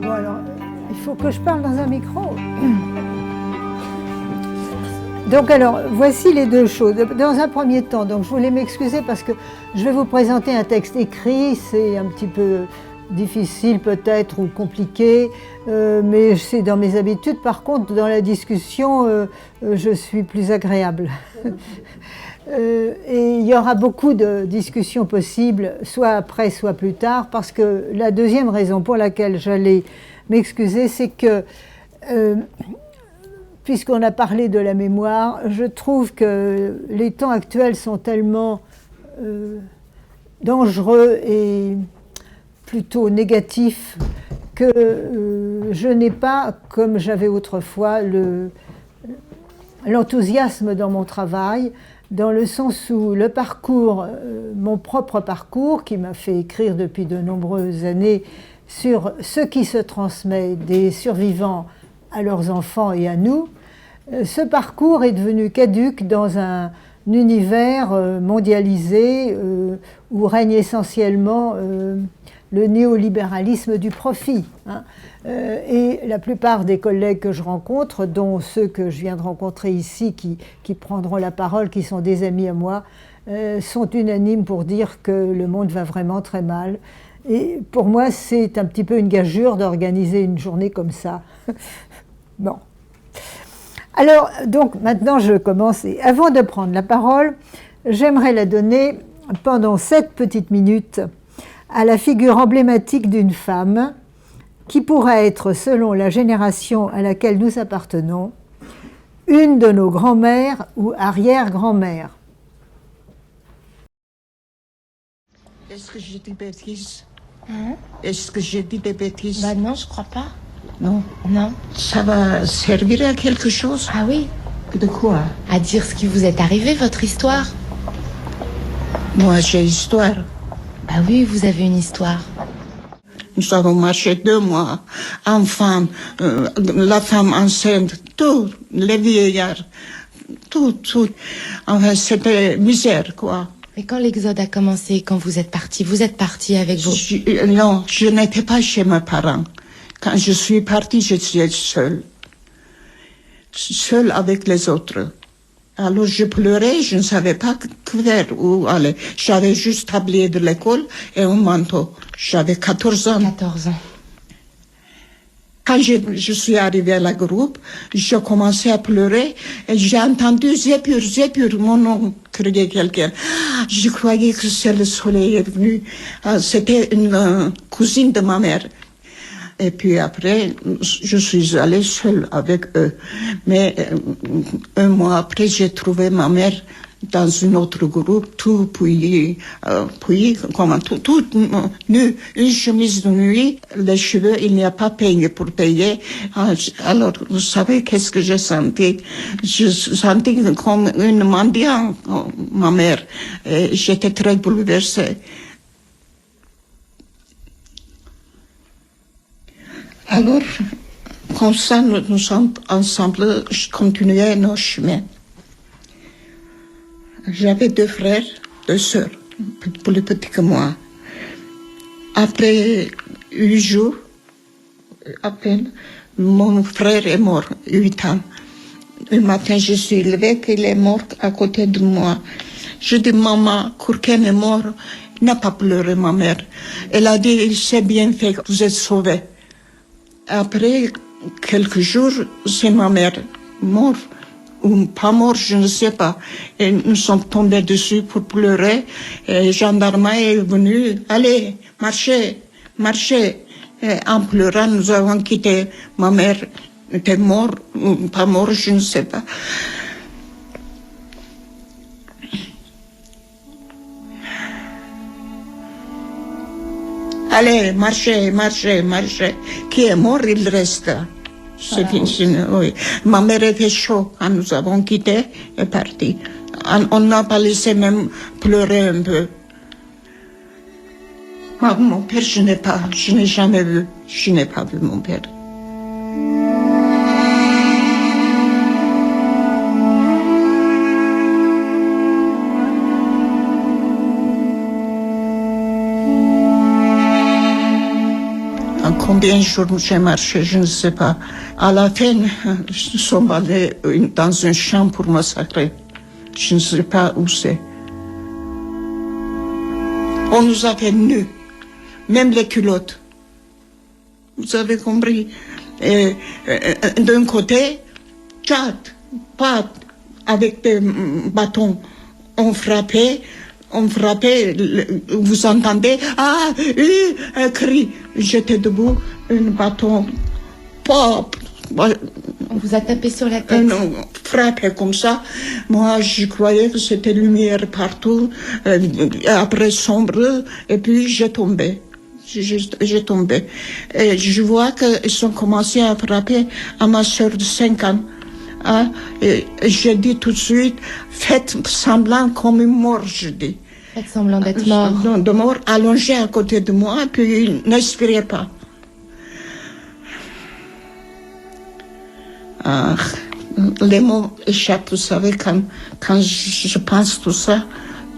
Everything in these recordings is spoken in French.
Bon alors, il faut que je parle dans un micro. Donc alors, voici les deux choses. Dans un premier temps, donc je voulais m'excuser parce que je vais vous présenter un texte écrit, c'est un petit peu difficile peut-être ou compliqué, mais c'est dans mes habitudes. Par contre, dans la discussion, je suis plus agréable. Et il y aura beaucoup de discussions possibles, soit après, soit plus tard, parce que la deuxième raison pour laquelle j'allais m'excuser, c'est que, puisqu'on a parlé de la mémoire, je trouve que les temps actuels sont tellement dangereux et plutôt négatifs que je n'ai pas, comme j'avais autrefois, l'enthousiasme dans mon travail, dans le sens où le parcours, mon propre parcours, qui m'a fait écrire depuis de nombreuses années sur ce qui se transmet des survivants à leurs enfants et à nous, ce parcours est devenu caduc dans un univers mondialisé où règne essentiellement le néolibéralisme du profit. Et la plupart des collègues que je rencontre, dont ceux que je viens de rencontrer ici, qui prendront la parole, qui sont des amis à moi, sont unanimes pour dire que le monde va vraiment très mal. Et pour moi, c'est un petit peu une gageure d'organiser une journée comme ça. Bon. Alors, donc, maintenant, je commence. Et avant de prendre la parole, j'aimerais la donner pendant 7 petites minutes à la figure emblématique d'une femme qui pourrait être, selon la génération à laquelle nous appartenons, une de nos grands-mères ou arrière-grand-mères. Est-ce que j'ai dit des bêtises? Est-ce que j'ai dit des bêtises? Bah non, je crois pas. Non. Non. Ça va servir à quelque chose? Ah oui, De quoi? à dire ce qui vous est arrivé, votre histoire. Moi, j'ai histoire. Bah oui, vous avez une histoire. Nous avons marché 2 mois. Enfants, la femme enceinte, tout, les vieillards, tout. Enfin, c'était misère, quoi. Mais quand l'exode a commencé, quand vous êtes parti avec vos... Non, je n'étais pas chez mes parents. Quand je suis partie, j'étais seule avec les autres. Alors je pleurais, je ne savais pas que faire, où aller. J'avais juste tablier de l'école et un manteau. J'avais 14 ans. 14 ans. Quand je suis arrivée à la groupe, j'ai commencé à pleurer et j'ai entendu Zépur, mon nom, crier quelqu'un. Je croyais que c'est le soleil est venu. C'était une cousine de ma mère. Et puis après, je suis allée seule avec eux. Mais 1 mois après, j'ai trouvé ma mère dans un autre groupe, tout tout nu, une chemise de nuit, les cheveux, il n'y a pas payé pour payer. Alors, vous savez qu'est-ce que j'ai senti? Je sentis comme une mendiante, ma mère. Et j'étais très bouleversée. Alors, comme ça, nous sommes ensemble, je continuais nos chemins. J'avais 2 frères, 2 sœurs, plus petits que moi. Après 8 jours, à peine, mon frère est mort, 8 ans. Le matin, je suis levée, qu'il est mort à côté de moi. Je dis, maman, Kourken est mort. N'a pas pleuré, ma mère. Elle a dit, c'est bien fait, vous êtes sauvés. Après quelques jours, c'est ma mère morte, ou pas morte, je ne sais pas. Et nous sommes tombés dessus pour pleurer. Et le gendarme est venu, allez, marchez. Et en pleurant, nous avons quitté. Ma mère était morte, ou pas morte, je ne sais pas. Allez, marchez. Qui est mort, il reste. C'est fini, oui. Ma mère était chaud quand nous avons quitté et parti. On n'a pas laissé même pleurer un peu. Mon père, je n'ai jamais vu. Je n'ai pas vu mon père. En combien de jours j'ai marché, je ne sais pas. À la fin, nous sommes allés dans un champ pour massacrer. Je ne sais pas où c'est. On nous a fait nus, même les culottes. Vous avez compris? D'un côté, chat, pattes, avec des bâtons. On frappait, vous entendez? Ah, un cri. J'étais debout, un bâton, pop. On vous a tapé sur la tête. Non, frappé comme ça. Moi, je croyais que c'était lumière partout. Après sombre, et puis j'ai tombé. J'ai tombé. Et je vois qu'ils ont commencé à frapper à ma soeur de 5 ans. Hein? Et j'ai dit tout de suite, faites semblant comme une mort, je dis. Faites semblant d'être mort. De mort, allongé à côté de moi, puis n'inspirez pas. Ah, les mots échappent, vous savez, quand je pense tout ça,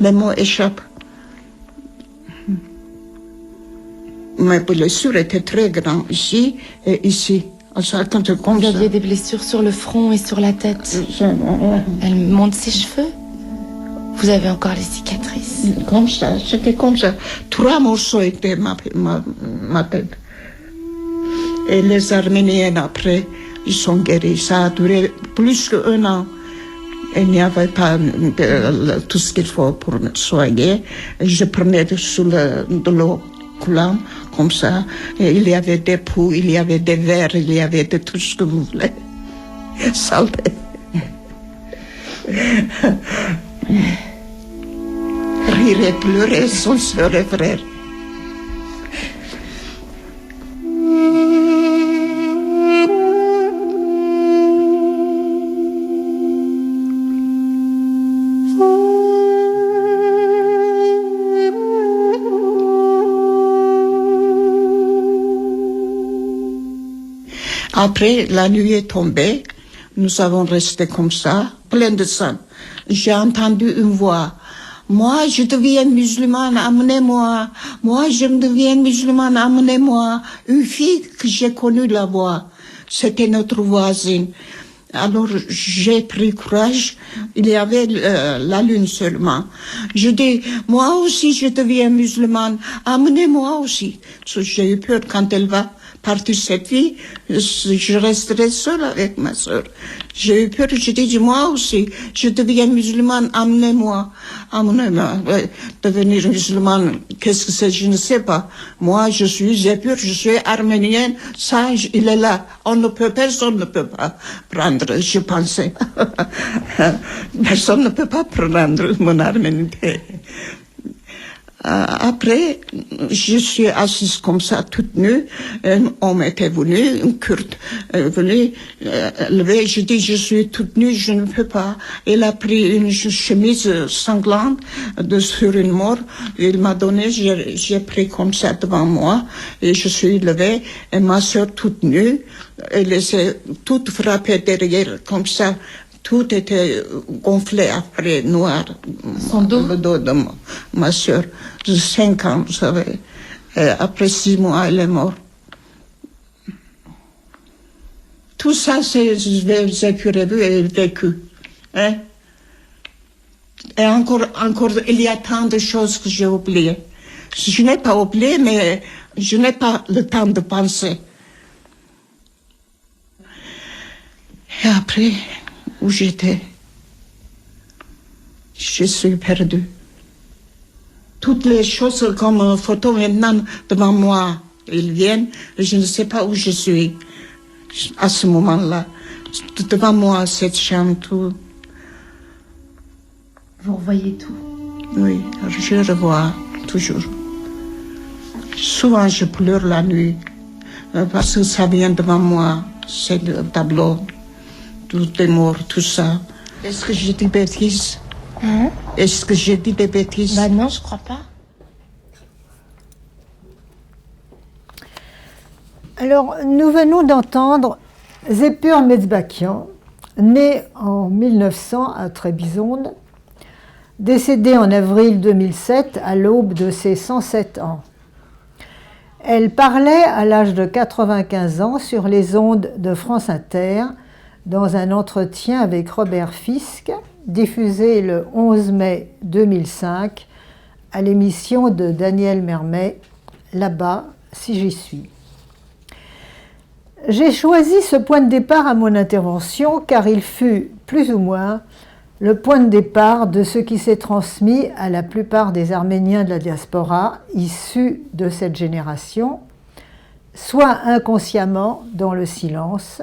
les mots échappent. Mes blessures étaient très grandes ici et ici. Vous aviez des blessures sur le front et sur la tête. Elle monte ses cheveux. Vous avez encore les cicatrices. Comme ça, c'était comme ça. 3 morceaux étaient ma tête. Et les Arméniens après, ils sont guéris. Ça a duré plus qu'1 an. Il n'y avait pas tout ce qu'il faut pour me soigner. Je prenais de l'eau coulante, comme ça. Et il y avait des poux, il y avait des verres, il y avait de tout ce que vous voulez. Saleté. Rire et pleurer, son sœur et frère. Après, la nuit est tombée, nous avons resté comme ça, plein de sang. J'ai entendu une voix. Moi, je deviens musulmane, amenez-moi. Moi, je deviens musulmane, amenez-moi. Une fille que j'ai connue la voix. C'était notre voisine. Alors, j'ai pris courage. Il y avait la lune seulement. Je dis, moi aussi, je deviens musulmane. Amenez-moi aussi. J'ai eu peur quand elle va partir cette vie. Je resterai seule avec ma soeur. J'ai eu peur. Je dis, moi aussi, je deviens musulmane. Amenez-moi. Amenez-moi. Devenir musulmane, qu'est-ce que c'est? Je ne sais pas. Moi, j'ai peur. Je suis arménienne. Ça, il est là. Personne ne peut pas prendre, je pensais. Personne ne peut pas prendre mon arménité. Après, je suis assise comme ça, toute nue. Un homme était venu, une kurde venu lever. Je dis, je suis toute nue, je ne peux pas. Il a pris une chemise sanglante sur une mort. Il m'a donné, j'ai pris comme ça devant moi. Et je suis levée. Et ma soeur toute nue, elle était toute frappée derrière, comme ça. Tout était gonflé après, noir. Son dos? Le dos de ma soeur, de 5 ans, vous savez. Et après 6 mois, elle est morte. Tout ça, c'est vécu. Hein? Et encore, il y a tant de choses que j'ai oubliées. Je n'ai pas oublié, mais je n'ai pas le temps de penser. Et après, où j'étais, je suis perdue. Toutes les choses comme photo maintenant devant moi, ils viennent, je ne sais pas où je suis à ce moment-là. Devant moi, cette chambre, tout. Vous revoyez tout? Oui, je revois toujours. Souvent, je pleure la nuit, parce que ça vient devant moi, c'est le tableau. Tout est mort, tout ça. Est-ce que j'ai dit des bêtises? Hein? Est-ce que j'ai dit des bêtises? Bah non, je crois pas. Alors, nous venons d'entendre Zépur Metzbakian, né en 1900 à Trébizonde, décédée en avril 2007 à l'aube de ses 107 ans. Elle parlait à l'âge de 95 ans sur les ondes de France Inter dans un entretien avec Robert Fisk, diffusé le 11 mai 2005 à l'émission de Daniel Mermet, Là-bas, si j'y suis. J'ai choisi ce point de départ à mon intervention car il fut, plus ou moins, le point de départ de ce qui s'est transmis à la plupart des Arméniens de la diaspora issus de cette génération, soit inconsciemment dans le silence,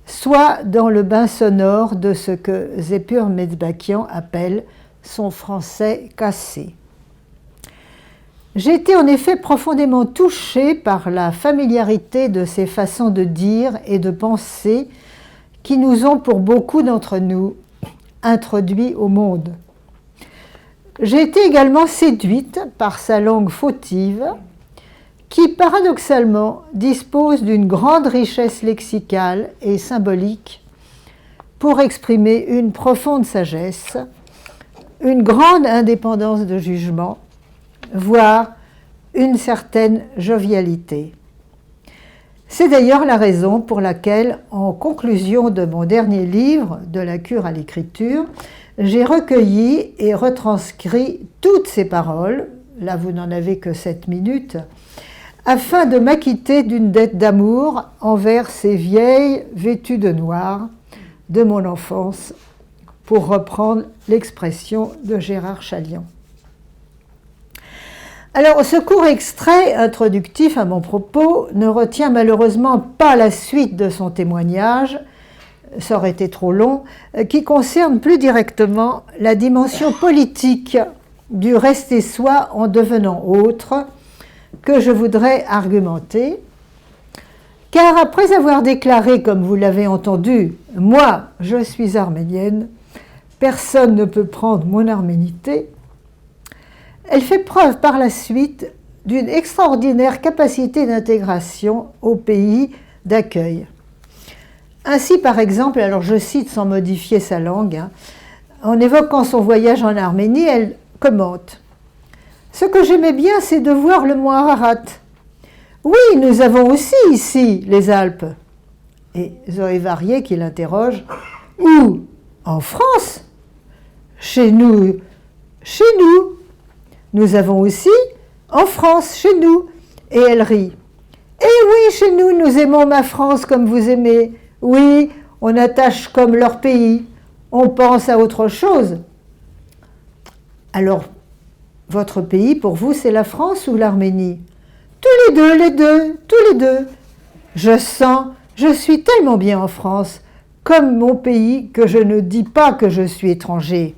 soit dans le bain sonore de ce que Zépur Mezbakian appelle son français cassé. J'ai été en effet profondément touchée par la familiarité de ces façons de dire et de penser qui nous ont, pour beaucoup d'entre nous, introduits au monde. J'ai été également séduite par sa langue fautive, qui paradoxalement dispose d'une grande richesse lexicale et symbolique pour exprimer une profonde sagesse, une grande indépendance de jugement, voire une certaine jovialité. C'est d'ailleurs la raison pour laquelle, en conclusion de mon dernier livre, De la cure à l'écriture, j'ai recueilli et retranscrit toutes ces paroles, là vous n'en avez que 7 minutes, afin de m'acquitter d'une dette d'amour envers ces vieilles vêtues de noir de mon enfance, pour reprendre l'expression de Gérard Chaliand. Alors, ce court extrait introductif à mon propos ne retient malheureusement pas la suite de son témoignage, ça aurait été trop long, qui concerne plus directement la dimension politique du rester soi en devenant autre, que je voudrais argumenter, car après avoir déclaré, comme vous l'avez entendu, « Moi, je suis arménienne, personne ne peut prendre mon arménité », elle fait preuve par la suite d'une extraordinaire capacité d'intégration au pays d'accueil. Ainsi, par exemple, alors je cite sans modifier sa langue, en évoquant son voyage en Arménie, elle commente « Ce que j'aimais bien, c'est de voir le mont Ararat. Oui, nous avons aussi ici les Alpes. » Et Zoé Varier qui l'interroge « Où ? En France ? Chez nous. Nous avons aussi en France, chez nous. » Et elle rit. « Eh oui, chez nous, nous aimons ma France comme vous aimez. Oui, on attache comme leur pays. On pense à autre chose. » Alors, votre pays, pour vous, c'est la France ou l'Arménie? Tous les deux. Je suis tellement bien en France, comme mon pays, que je ne dis pas que je suis étranger.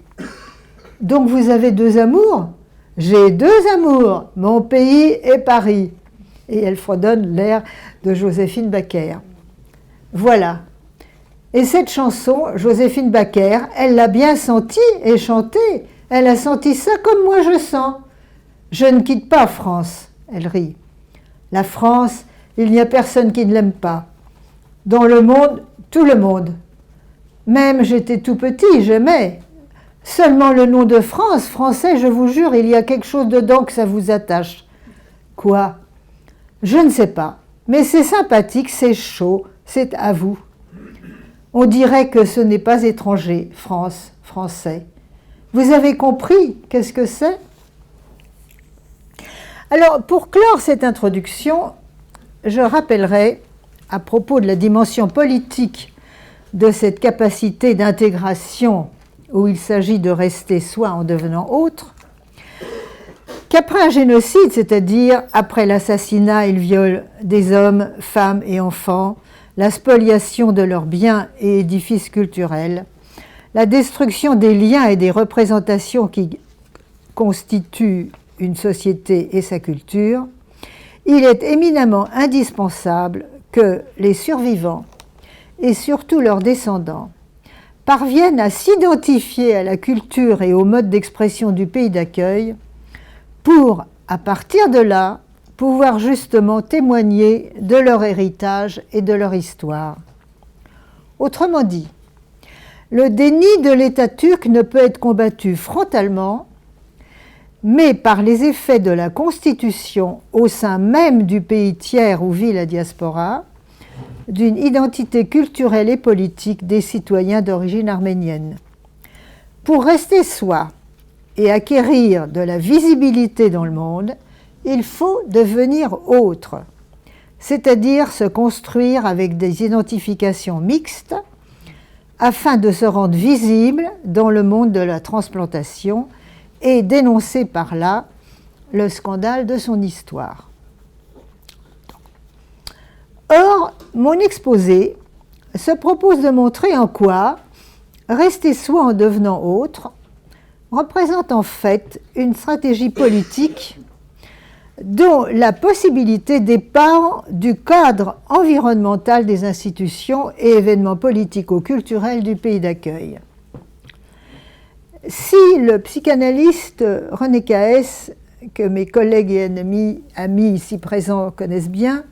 Donc vous avez deux amours? J'ai deux amours, mon pays et Paris. Et elle fredonne l'air de Joséphine Baker. Voilà. Et cette chanson, Joséphine Baker, elle l'a bien sentie et chantée. Elle a senti ça comme moi je sens. Je ne quitte pas France, elle rit. La France, il n'y a personne qui ne l'aime pas. Dans le monde, tout le monde. Même j'étais tout petit, j'aimais. Seulement le nom de France, français, je vous jure, il y a quelque chose dedans que ça vous attache. Quoi? Je ne sais pas, mais c'est sympathique, c'est chaud, c'est à vous. On dirait que ce n'est pas étranger, France, français. Vous avez compris qu'est-ce que c'est? Alors, pour clore cette introduction, je rappellerai, à propos de la dimension politique de cette capacité d'intégration où il s'agit de rester soi en devenant autre, qu'après un génocide, c'est-à-dire après l'assassinat et le viol des hommes, femmes et enfants, la spoliation de leurs biens et édifices culturels, la destruction des liens et des représentations qui constituent une société et sa culture, il est éminemment indispensable que les survivants, et surtout leurs descendants, parviennent à s'identifier à la culture et au mode d'expression du pays d'accueil pour, à partir de là, pouvoir justement témoigner de leur héritage et de leur histoire. Autrement dit, le déni de l'État turc ne peut être combattu frontalement mais par les effets de la constitution au sein même du pays tiers où vit la diaspora, d'une identité culturelle et politique des citoyens d'origine arménienne. Pour rester soi et acquérir de la visibilité dans le monde, il faut devenir autre, c'est-à-dire se construire avec des identifications mixtes afin de se rendre visible dans le monde de la transplantation et dénoncer par là le scandale de son histoire. Or, mon exposé se propose de montrer en quoi rester soi en devenant autre représente en fait une stratégie politique dont la possibilité dépend du cadre environnemental des institutions et événements politico-culturels du pays d'accueil. Si le psychanalyste René Caès, que mes collègues et amis ici présents connaissent bien,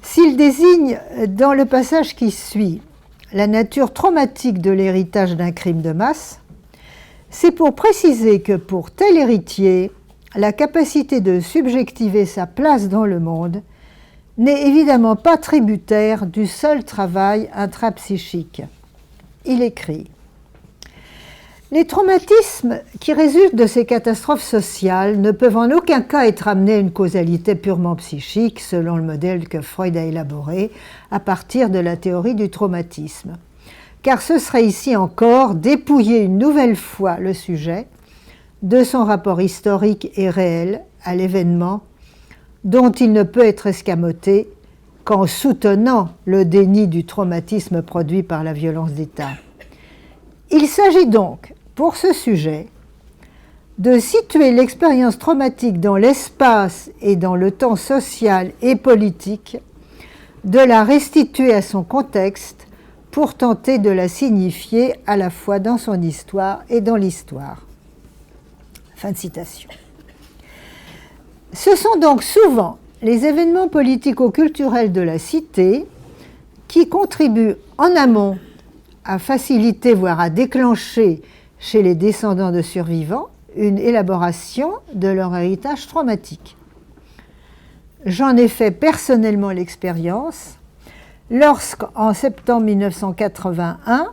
s'il désigne dans le passage qui suit la nature traumatique de l'héritage d'un crime de masse, c'est pour préciser que pour tel héritier, la capacité de subjectiver sa place dans le monde n'est évidemment pas tributaire du seul travail intrapsychique. Il écrit: les traumatismes qui résultent de ces catastrophes sociales ne peuvent en aucun cas être amenés à une causalité purement psychique, selon le modèle que Freud a élaboré à partir de la théorie du traumatisme. Car ce serait ici encore dépouiller une nouvelle fois le sujet de son rapport historique et réel à l'événement, dont il ne peut être escamoté qu'en soutenant le déni du traumatisme produit par la violence d'État. Il s'agit donc, pour ce sujet, de situer l'expérience traumatique dans l'espace et dans le temps social et politique, de la restituer à son contexte pour tenter de la signifier à la fois dans son histoire et dans l'histoire. Fin de citation. Ce sont donc souvent les événements politico-culturels de la cité qui contribuent en amont à faciliter, voire à déclencher chez les descendants de survivants une élaboration de leur héritage traumatique. J'en ai fait personnellement l'expérience lorsqu'en septembre 1981,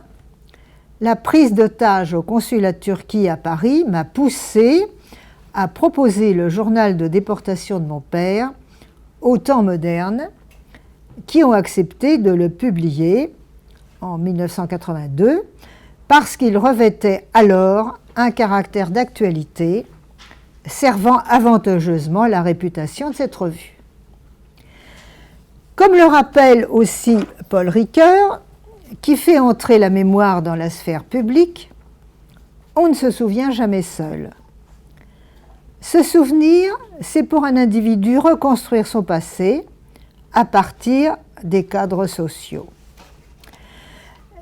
la prise d'otage au consulat de Turquie à Paris m'a poussé à proposer le journal de déportation de mon père aux temps modernes, qui ont accepté de le publier en 1982, parce qu'il revêtait alors un caractère d'actualité, servant avantageusement la réputation de cette revue. Comme le rappelle aussi Paul Ricoeur, qui fait entrer la mémoire dans la sphère publique, on ne se souvient jamais seul. Se souvenir, c'est pour un individu reconstruire son passé à partir des cadres sociaux.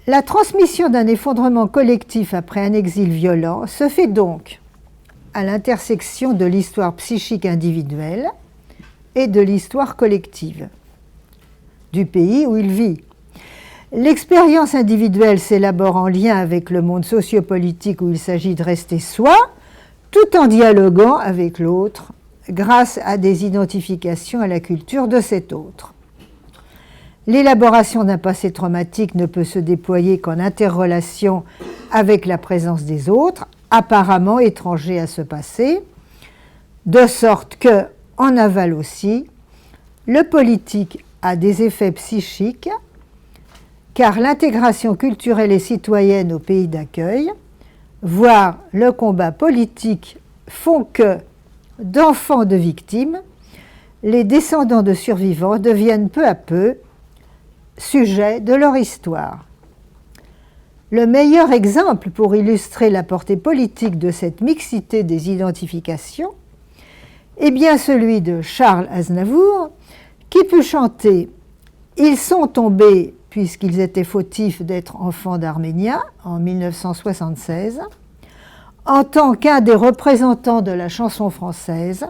La transmission d'un effondrement collectif après un exil violent se fait donc à l'intersection de l'histoire psychique individuelle et de l'histoire collective du pays où il vit. L'expérience individuelle s'élabore en lien avec le monde sociopolitique où il s'agit de rester soi, tout en dialoguant avec l'autre, grâce à des identifications à la culture de cet autre. L'élaboration d'un passé traumatique ne peut se déployer qu'en interrelation avec la présence des autres, apparemment étrangers à ce passé, de sorte que, en aval aussi, le politique a des effets psychiques, car l'intégration culturelle et citoyenne au pays d'accueil, voire le combat politique, font que, d'enfants de victimes, les descendants de survivants deviennent peu à peu sujets de leur histoire. Le meilleur exemple pour illustrer la portée politique de cette mixité des identifications est bien celui de Charles Aznavour, qui put chanter « Ils sont tombés puisqu'ils étaient fautifs d'être enfants d'Arméniens » en 1976, en tant qu'un des représentants de la chanson française,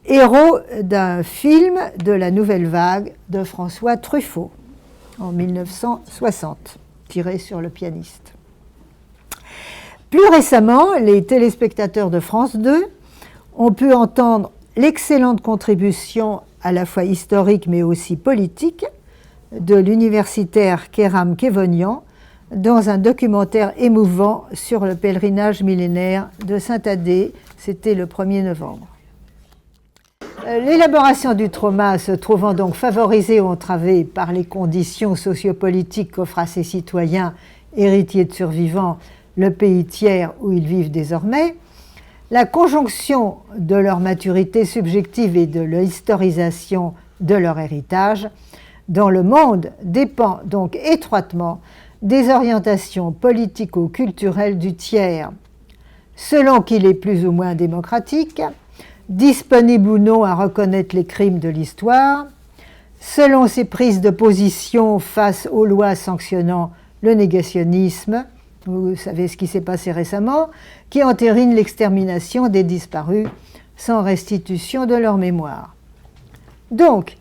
héros d'un film de la Nouvelle Vague de François Truffaut en 1960, tiré sur le pianiste. Plus récemment, les téléspectateurs de France 2 on peut entendre l'excellente contribution à la fois historique mais aussi politique de l'universitaire Kheiram Khevonian dans un documentaire émouvant sur le pèlerinage millénaire de Saint-Thaddée, c'était le 1er novembre. L'élaboration du trauma se trouvant donc favorisée ou entravée par les conditions sociopolitiques qu'offrent à ces citoyens héritiers de survivants le pays tiers où ils vivent désormais, la conjonction de leur maturité subjective et de l'historisation de leur héritage dans le monde dépend donc étroitement des orientations politico-culturelles du tiers, selon qu'il est plus ou moins démocratique, disponible ou non à reconnaître les crimes de l'histoire, selon ses prises de position face aux lois sanctionnant le négationnisme, vous savez ce qui s'est passé récemment, qui entérine l'extermination des disparus sans restitution de leur mémoire. Donc,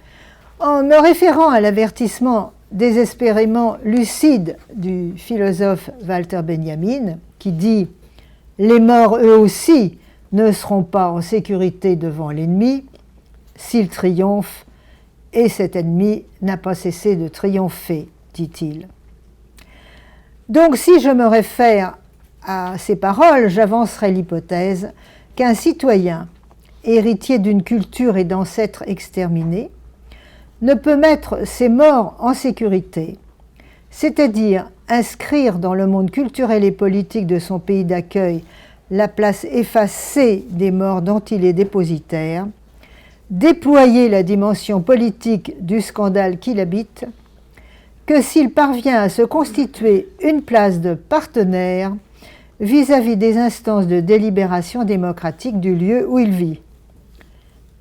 en me référant à l'avertissement désespérément lucide du philosophe Walter Benjamin, qui dit « Les morts, eux aussi, ne seront pas en sécurité devant l'ennemi s'il triomphe, et cet ennemi n'a pas cessé de triompher, dit-il. » Donc, si je me réfère à ces paroles, j'avancerai l'hypothèse qu'un citoyen, héritier d'une culture et d'ancêtres exterminés, ne peut mettre ses morts en sécurité, c'est-à-dire inscrire dans le monde culturel et politique de son pays d'accueil la place effacée des morts dont il est dépositaire, déployer la dimension politique du scandale qu'il habite, que s'il parvient à se constituer une place de partenaire vis-à-vis des instances de délibération démocratique du lieu où il vit.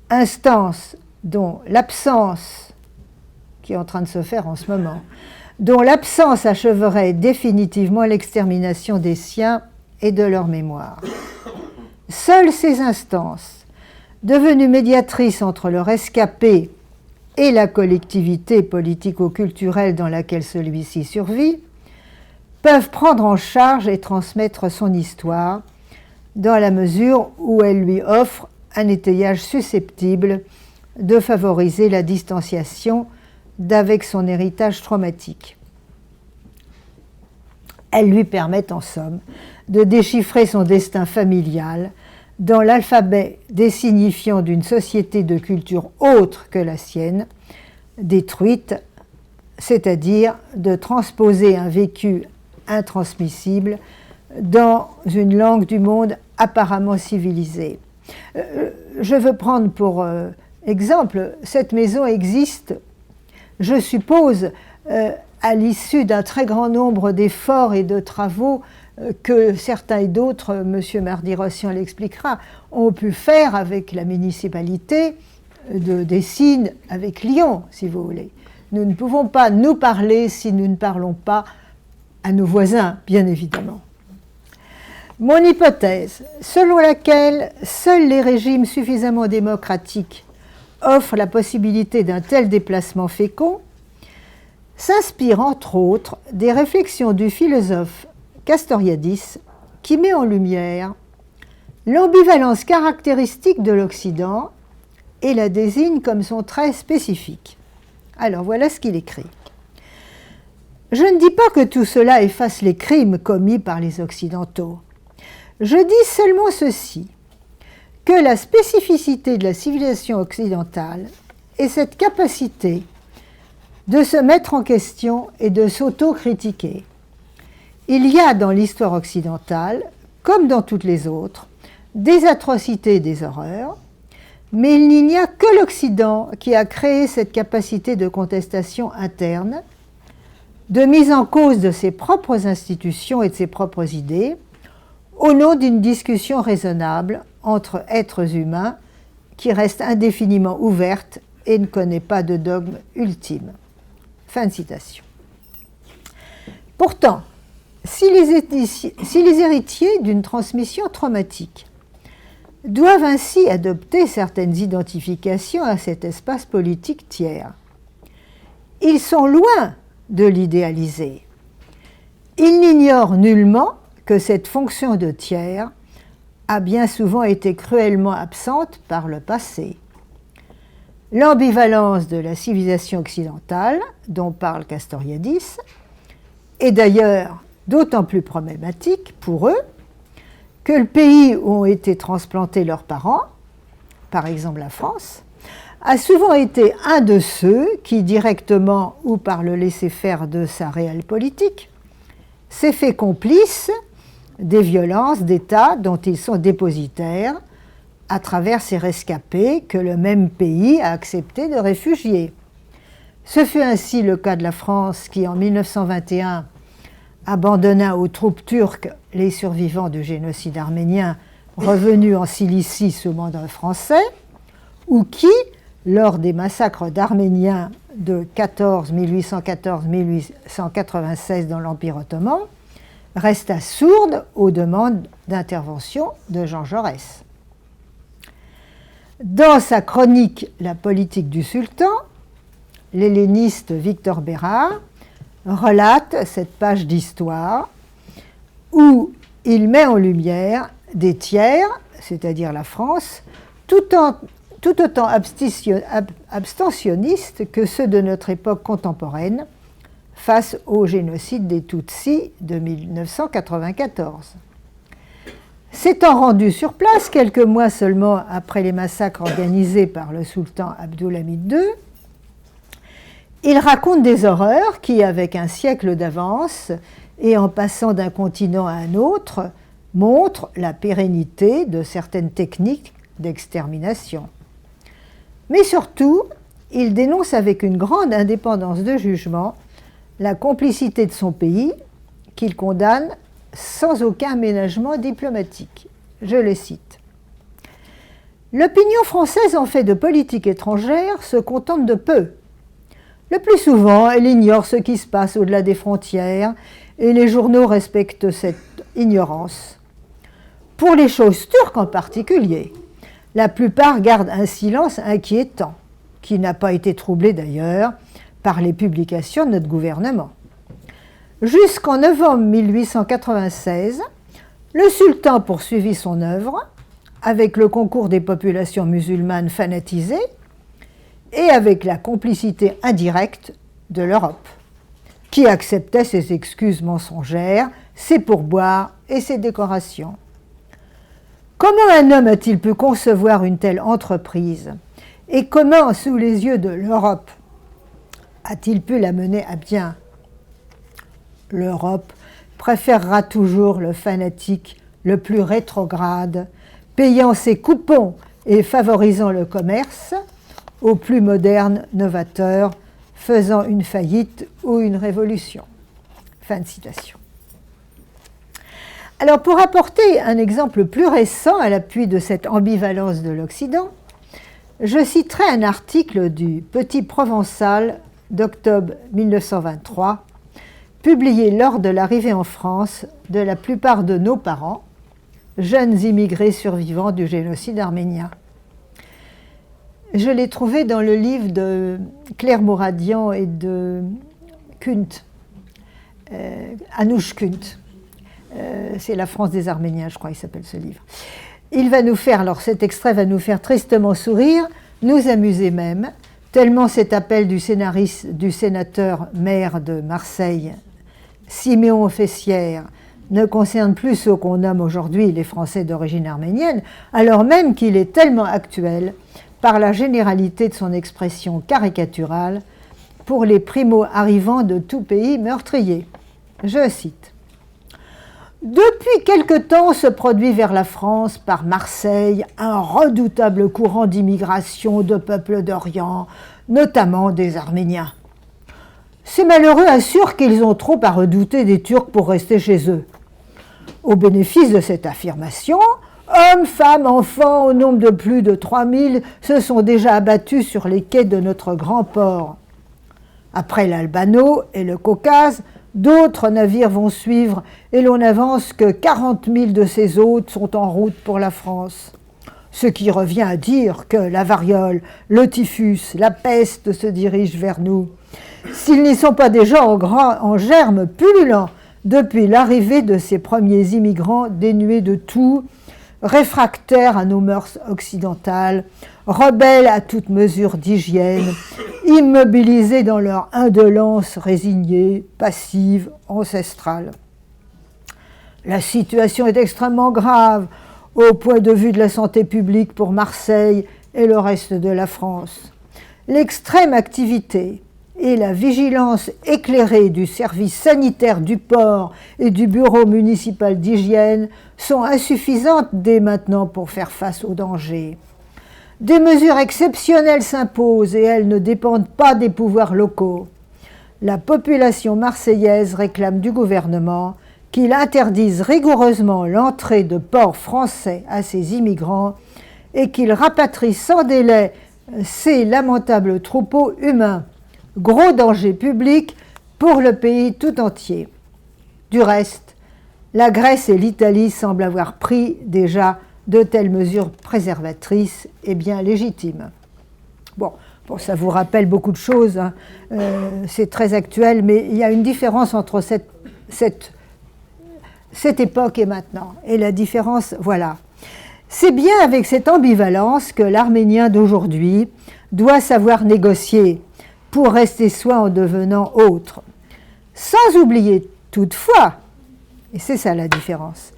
Instances dont l'absence, qui est en train de se faire en ce moment, dont l'absence acheverait définitivement l'extermination des siens et de leur mémoire. Seules ces instances, devenues médiatrices entre le rescapé et la collectivité politico-culturelle dans laquelle celui-ci survit, peuvent prendre en charge et transmettre son histoire dans la mesure où elles lui offrent un étayage susceptible de favoriser la distanciation d'avec son héritage traumatique. Elles lui permettent en somme de déchiffrer son destin familial dans l'alphabet des signifiants d'une société de culture autre que la sienne, détruite, c'est-à-dire de transposer un vécu intransmissible dans une langue du monde apparemment civilisée. Je veux prendre pour exemple, cette maison existe, je suppose, à l'issue d'un très grand nombre d'efforts et de travaux que certains et d'autres, M. Mardy-Rossian l'expliquera, ont pu faire avec la municipalité de Dessines, avec Lyon, si vous voulez. Nous ne pouvons pas nous parler si nous ne parlons pas à nos voisins, bien évidemment. Mon hypothèse, selon laquelle seuls les régimes suffisamment démocratiques offrent la possibilité d'un tel déplacement fécond, s'inspire entre autres des réflexions du philosophe Castoriadis qui met en lumière l'ambivalence caractéristique de l'Occident et la désigne comme son trait spécifique. Alors voilà ce qu'il écrit. Je ne dis pas que tout cela efface les crimes commis par les Occidentaux. Je dis seulement ceci, que la spécificité de la civilisation occidentale est cette capacité de se mettre en question et de s'auto-critiquer. Il y a dans l'histoire occidentale, comme dans toutes les autres, des atrocités et des horreurs, mais il n'y a que l'Occident qui a créé cette capacité de contestation interne, de mise en cause de ses propres institutions et de ses propres idées, au nom d'une discussion raisonnable entre êtres humains qui reste indéfiniment ouverte et ne connaît pas de dogme ultime. Fin de citation. Pourtant, si les héritiers d'une transmission traumatique doivent ainsi adopter certaines identifications à cet espace politique tiers, ils sont loin de l'idéaliser. Ils n'ignorent nullement que cette fonction de tiers a bien souvent été cruellement absente par le passé. L'ambivalence de la civilisation occidentale, dont parle Castoriadis, est d'ailleurs d'autant plus problématique pour eux que le pays où ont été transplantés leurs parents, par exemple la France, a souvent été un de ceux qui, directement ou par le laisser-faire de sa réelle politique, s'est fait complice des violences d'État dont ils sont dépositaires à travers ces rescapés que le même pays a accepté de réfugier. Ce fut ainsi le cas de la France qui, en 1921, abandonna aux troupes turques les survivants du génocide arménien revenus en Cilicie sous mandat français, ou qui, lors des massacres d'Arméniens de 1814-1896 dans l'Empire ottoman, resta sourde aux demandes d'intervention de Jean Jaurès. Dans sa chronique « La politique du sultan », l'helléniste Victor Bérard relate cette page d'histoire où il met en lumière des tiers, c'est-à-dire la France, tout autant abstentionnistes que ceux de notre époque contemporaine face au génocide des Tutsis de 1994. S'étant rendu sur place quelques mois seulement après les massacres organisés par le sultan Abdulhamid II, il raconte des horreurs qui, avec un siècle d'avance et en passant d'un continent à un autre, montrent la pérennité de certaines techniques d'extermination. Mais surtout, il dénonce avec une grande indépendance de jugement la complicité de son pays, qu'il condamne sans aucun ménagement diplomatique. Je le cite. « L'opinion française en fait de politique étrangère se contente de peu. Le plus souvent, elle ignore ce qui se passe au-delà des frontières et les journaux respectent cette ignorance. Pour les choses turques en particulier, la plupart gardent un silence inquiétant, qui n'a pas été troublé d'ailleurs par les publications de notre gouvernement. Jusqu'en novembre 1896, le sultan poursuivit son œuvre avec le concours des populations musulmanes fanatisées et avec la complicité indirecte de l'Europe, qui acceptait ses excuses mensongères, ses pourboires et ses décorations. Comment un homme a-t-il pu concevoir une telle entreprise et comment, sous les yeux de l'Europe, a-t-il pu la mener à bien ? L'Europe préférera toujours le fanatique le plus rétrograde, payant ses coupons et favorisant le commerce, au plus moderne novateur, faisant une faillite ou une révolution. » Fin de citation. Alors, pour apporter un exemple plus récent à l'appui de cette ambivalence de l'Occident, je citerai un article du Petit Provençal d'octobre 1923, publié lors de l'arrivée en France de la plupart de nos parents, jeunes immigrés survivants du génocide arménien. Je l'ai trouvé dans le livre de Claire Mouradian et de Kunt, Anouche Kunt. C'est La France des Arméniens, je crois, il s'appelle ce livre. Il va nous faire, alors cet extrait va nous faire tristement sourire, nous amuser même, tellement cet appel du sénateur maire de Marseille, Siméon Fessière, ne concerne plus ceux qu'on nomme aujourd'hui les Français d'origine arménienne, alors même qu'il est tellement actuel par la généralité de son expression caricaturale pour les primo-arrivants de tout pays meurtrier. Je cite. « Depuis quelque temps se produit vers la France, par Marseille, un redoutable courant d'immigration de peuples d'Orient, notamment des Arméniens. Ces malheureux assurent qu'ils ont trop à redouter des Turcs pour rester chez eux. Au bénéfice de cette affirmation, hommes, femmes, enfants, au nombre de plus de 3000, se sont déjà abattus sur les quais de notre grand port. Après l'Albano et le Caucase, d'autres navires vont suivre et l'on avance que 40 000 de ces hôtes sont en route pour la France. Ce qui revient à dire que la variole, le typhus, la peste se dirigent vers nous. S'ils n'y sont pas déjà en germe pullulant depuis l'arrivée de ces premiers immigrants dénués de tout, réfractaires à nos mœurs occidentales, rebelles à toute mesure d'hygiène, immobilisés dans leur indolence résignée, passive, ancestrale. La situation est extrêmement grave au point de vue de la santé publique pour Marseille et le reste de la France. L'extrême activité et la vigilance éclairée du service sanitaire du port et du bureau municipal d'hygiène sont insuffisantes dès maintenant pour faire face aux dangers. Des mesures exceptionnelles s'imposent et elles ne dépendent pas des pouvoirs locaux. La population marseillaise réclame du gouvernement qu'il interdise rigoureusement l'entrée de ports français à ses immigrants et qu'il rapatrie sans délai ces lamentables troupeaux humains. Gros danger public pour le pays tout entier. Du reste, la Grèce et l'Italie semblent avoir pris déjà de telles mesures préservatrices et bien légitimes. Bon, ça vous rappelle beaucoup de choses, hein. C'est très actuel, mais il y a une différence entre cette époque et maintenant. Et la différence, voilà. C'est bien avec cette ambivalence que l'Arménien d'aujourd'hui doit savoir négocier pour rester soi en devenant autre. Sans oublier toutefois, et c'est ça la différence,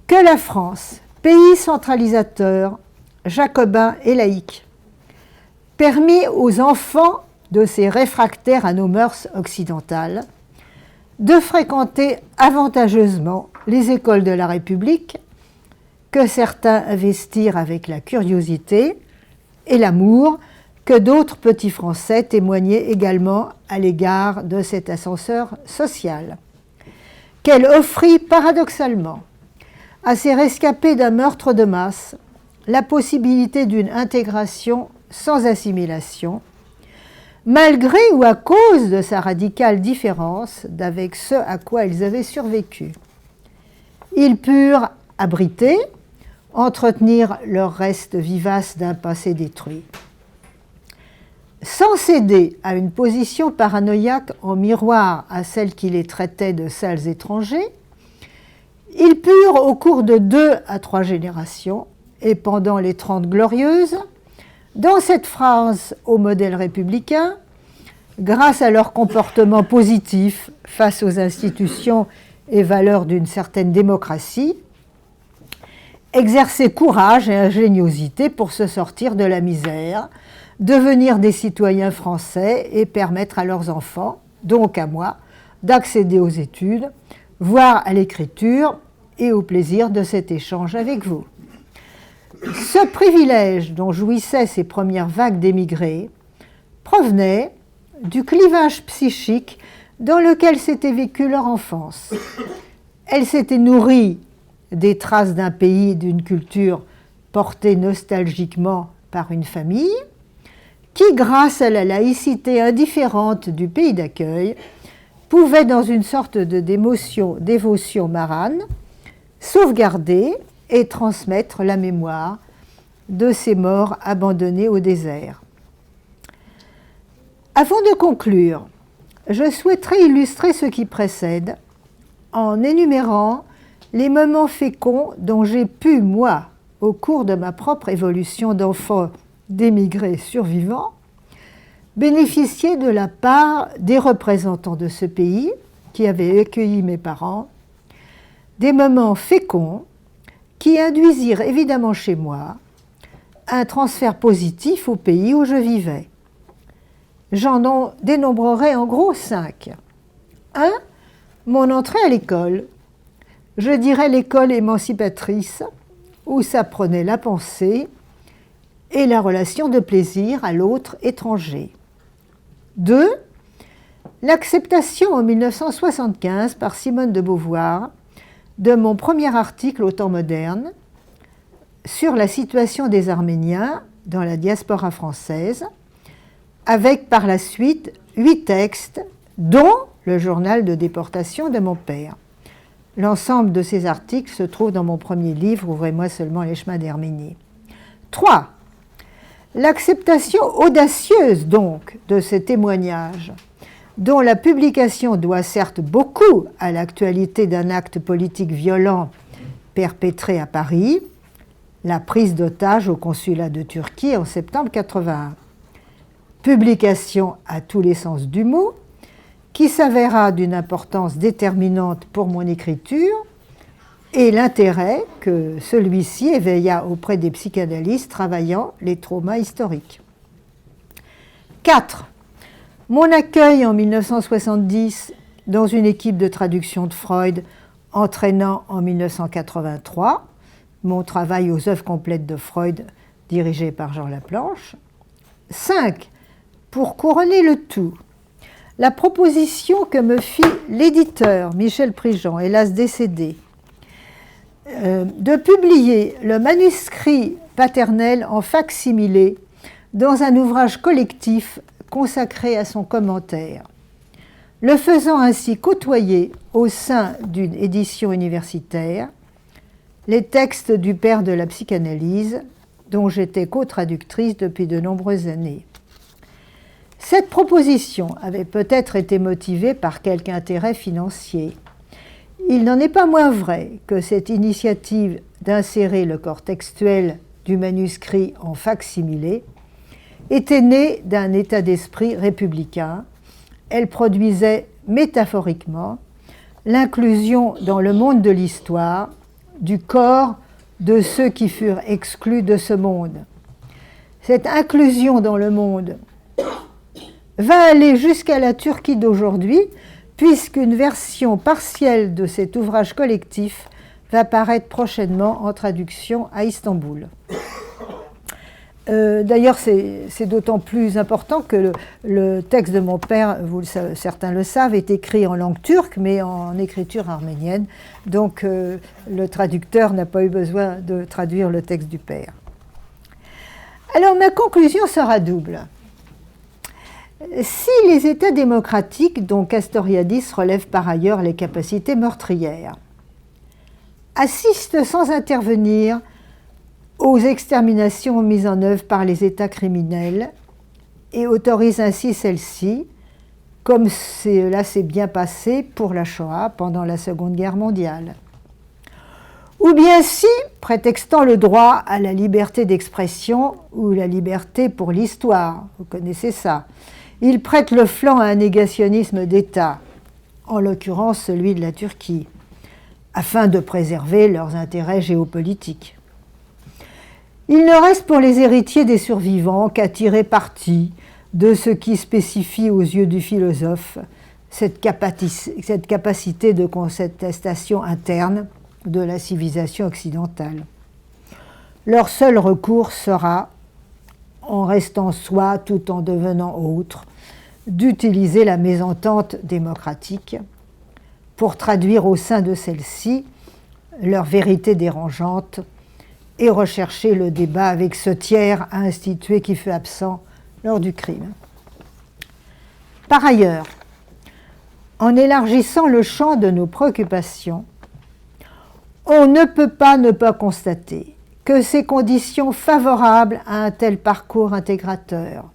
que la France, pays centralisateur, jacobin et laïque, permis aux enfants de ces réfractaires à nos mœurs occidentales de fréquenter avantageusement les écoles de la République, que certains investirent avec la curiosité et l'amour que d'autres petits Français témoignaient également à l'égard de cet ascenseur social, qu'elle offrit paradoxalement à ces rescapés d'un meurtre de masse la possibilité d'une intégration sans assimilation, malgré ou à cause de sa radicale différence d'avec ce à quoi ils avaient survécu. Ils purent abriter, entretenir leur reste vivace d'un passé détruit. Sans céder à une position paranoïaque en miroir à celle qui les traitait de sales étrangers, ils purent, au cours de 2 à 3 générations, et pendant les 30 Glorieuses, dans cette France au modèle républicain, grâce à leur comportement positif face aux institutions et valeurs d'une certaine démocratie, exercer courage et ingéniosité pour se sortir de la misère, devenir des citoyens français et permettre à leurs enfants, donc à moi, d'accéder aux études, voire à l'écriture et au plaisir de cet échange avec vous. Ce privilège dont jouissaient ces premières vagues d'émigrés provenait du clivage psychique dans lequel s'était vécue leur enfance. Elle s'était nourrie des traces d'un pays et d'une culture portés nostalgiquement par une famille, qui, grâce à la laïcité indifférente du pays d'accueil, pouvait, dans une sorte de dévotion marane, sauvegarder et transmettre la mémoire de ces morts abandonnés au désert. Avant de conclure, je souhaiterais illustrer ce qui précède en énumérant les moments féconds dont j'ai pu, moi, au cours de ma propre évolution d'enfant d'émigrés survivants, bénéficier de la part des représentants de ce pays qui avaient accueilli mes parents, des moments féconds qui induisirent évidemment chez moi un transfert positif au pays où je vivais. J'en dénombrerai en gros 5. 1. Mon entrée à l'école. Je dirais l'école émancipatrice, où s'apprenait la pensée et la relation de plaisir à l'autre étranger. 2. L'acceptation en 1975 par Simone de Beauvoir de mon premier article au Temps moderne sur la situation des Arméniens dans la diaspora française, avec par la suite 8 textes, dont le journal de déportation de mon père. L'ensemble de ces articles se trouve dans mon premier livre, Ouvrez-moi seulement les chemins d'Herminie. 3. L'acceptation audacieuse, donc, de ces témoignages, dont la publication doit certes beaucoup à l'actualité d'un acte politique violent perpétré à Paris, la prise d'otage au consulat de Turquie en septembre 1981. Publication à tous les sens du mot, qui s'avéra d'une importance déterminante pour mon écriture, et l'intérêt que celui-ci éveilla auprès des psychanalystes travaillant les traumas historiques. 4. Mon accueil en 1970 dans une équipe de traduction de Freud entraînant en 1983 mon travail aux œuvres complètes de Freud dirigé par Jean Laplanche. 5. Pour couronner le tout, la proposition que me fit l'éditeur Michel Prigent, hélas décédé, de publier le manuscrit paternel en fac-similé dans un ouvrage collectif consacré à son commentaire, le faisant ainsi côtoyer au sein d'une édition universitaire les textes du père de la psychanalyse, dont j'étais co-traductrice depuis de nombreuses années. Cette proposition avait peut-être été motivée par quelque intérêt financier. Il n'en est pas moins vrai que cette initiative d'insérer le corps textuel du manuscrit en fac-similé était née d'un état d'esprit républicain. Elle produisait métaphoriquement l'inclusion dans le monde de l'histoire du corps de ceux qui furent exclus de ce monde. Cette inclusion dans le monde va aller jusqu'à la Turquie d'aujourd'hui, puisqu'une version partielle de cet ouvrage collectif va paraître prochainement en traduction à Istanbul. D'ailleurs, c'est d'autant plus important que le texte de mon père, certains le savent, est écrit en langue turque, mais en écriture arménienne. Donc, le traducteur n'a pas eu besoin de traduire le texte du père. Alors, ma conclusion sera double. Si les États démocratiques, dont Castoriadis relève par ailleurs les capacités meurtrières, assistent sans intervenir aux exterminations mises en œuvre par les États criminels et autorisent ainsi celles-ci, comme cela s'est bien passé pour la Shoah pendant la Seconde Guerre mondiale. Ou bien si, prétextant le droit à la liberté d'expression ou la liberté pour l'histoire, vous connaissez ça, ils prêtent le flanc à un négationnisme d'État, en l'occurrence celui de la Turquie, afin de préserver leurs intérêts géopolitiques. Il ne reste pour les héritiers des survivants qu'à tirer parti de ce qui spécifie aux yeux du philosophe cette capacité de contestation interne de la civilisation occidentale. Leur seul recours sera, en restant soi tout en devenant autre, d'utiliser la mésentente démocratique pour traduire au sein de celle-ci leur vérité dérangeante et rechercher le débat avec ce tiers à instituer qui fut absent lors du crime. Par ailleurs, en élargissant le champ de nos préoccupations, on ne peut pas ne pas constater que ces conditions favorables à un tel parcours intégrateur,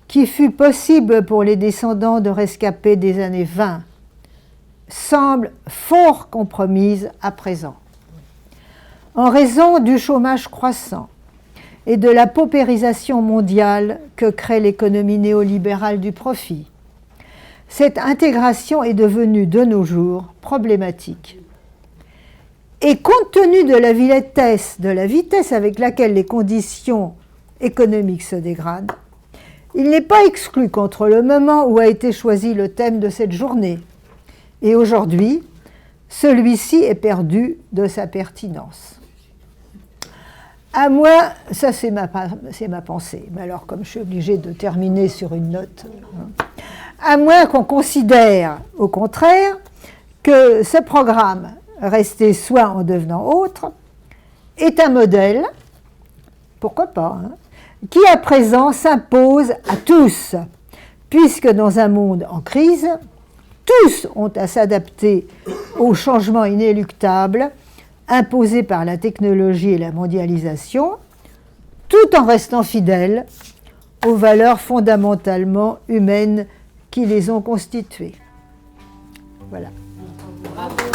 qui fut possible pour les descendants de rescapés des années 20, semblent fort compromises à présent. En raison du chômage croissant et de la paupérisation mondiale que crée l'économie néolibérale du profit, cette intégration est devenue de nos jours problématique. Et compte tenu de la vitesse avec laquelle les conditions économiques se dégradent, il n'est pas exclu qu'entre le moment où a été choisi le thème de cette journée et aujourd'hui, celui-ci est perdu de sa pertinence. À moins, ça c'est ma pensée, mais alors comme je suis obligée de terminer sur une note, à moins qu'on considère au contraire que ce programme, resté soit en devenant autre, est un modèle, pourquoi pas, qui à présent s'impose à tous, puisque dans un monde en crise, tous ont à s'adapter aux changements inéluctables imposés par la technologie et la mondialisation, tout en restant fidèles aux valeurs fondamentalement humaines qui les ont constituées. Voilà. Bravo.